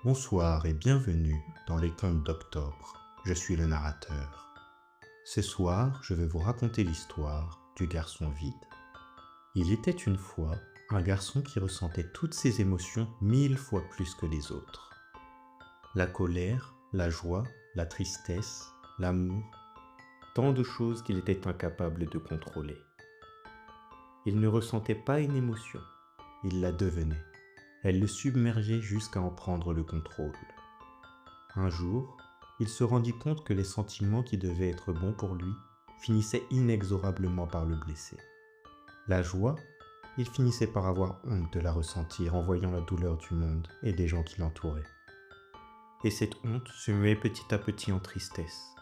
Bonsoir et bienvenue dans les contes d'octobre. Je suis le narrateur. Ce soir, je vais vous raconter l'histoire du garçon vide. Il était une fois un garçon qui ressentait toutes ses émotions 1000 fois plus que les autres. La colère, la joie, la tristesse, l'amour, tant de choses qu'il était incapable de contrôler. Il ne ressentait pas une émotion, il la devenait. Elle le submergeait jusqu'à en prendre le contrôle. Un jour, il se rendit compte que les sentiments qui devaient être bons pour lui finissaient inexorablement par le blesser. La joie, il finissait par avoir honte de la ressentir en voyant la douleur du monde et des gens qui l'entouraient. Et cette honte se muait petit à petit en tristesse,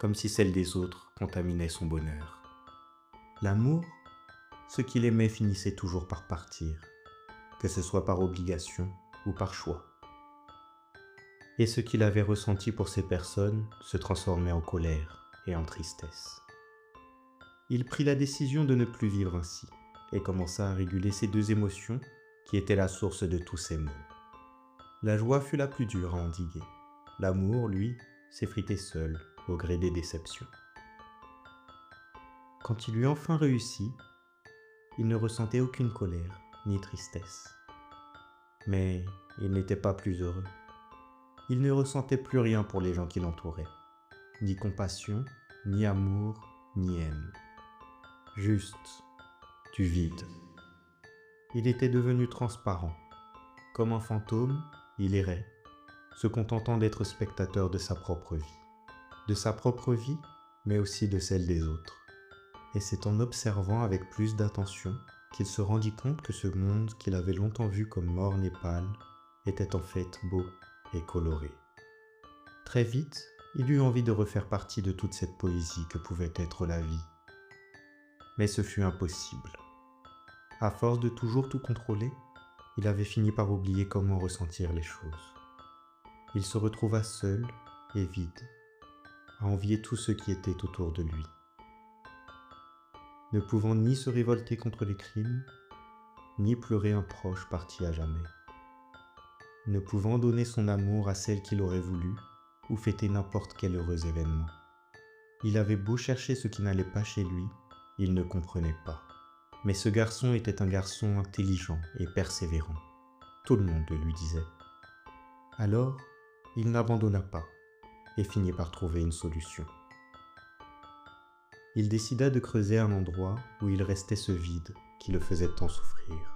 comme si celle des autres contaminait son bonheur. L'amour, ce qu'il aimait finissait toujours par partir, que ce soit par obligation ou par choix. Et ce qu'il avait ressenti pour ces personnes se transformait en colère et en tristesse. Il prit la décision de ne plus vivre ainsi et commença à réguler ces deux émotions qui étaient la source de tous ses maux. La joie fut la plus dure à endiguer. L'amour, lui, s'effritait seul au gré des déceptions. Quand il eut enfin réussi, il ne ressentait aucune colère ni tristesse. Mais il n'était pas plus heureux. Il ne ressentait plus rien pour les gens qui l'entouraient. Ni compassion, ni amour, ni haine. Juste du vide. Il était devenu transparent. Comme un fantôme, il errait, se contentant d'être spectateur de sa propre vie. De sa propre vie, mais aussi de celle des autres. Et c'est en observant avec plus d'attention qu'il se rendit compte que ce monde qu'il avait longtemps vu comme morne et pâle était en fait beau et coloré. Très vite, il eut envie de refaire partie de toute cette poésie que pouvait être la vie. Mais ce fut impossible. À force de toujours tout contrôler, il avait fini par oublier comment ressentir les choses. Il se retrouva seul et vide, à envier tous ceux qui étaient autour de lui. Ne pouvant ni se révolter contre les crimes, ni pleurer un proche parti à jamais. Ne pouvant donner son amour à celle qu'il aurait voulu, ou fêter n'importe quel heureux événement. Il avait beau chercher ce qui n'allait pas chez lui, il ne comprenait pas. Mais ce garçon était un garçon intelligent et persévérant. Tout le monde le lui disait. Alors, il n'abandonna pas et finit par trouver une solution. Il décida de creuser un endroit où il restait ce vide qui le faisait tant souffrir.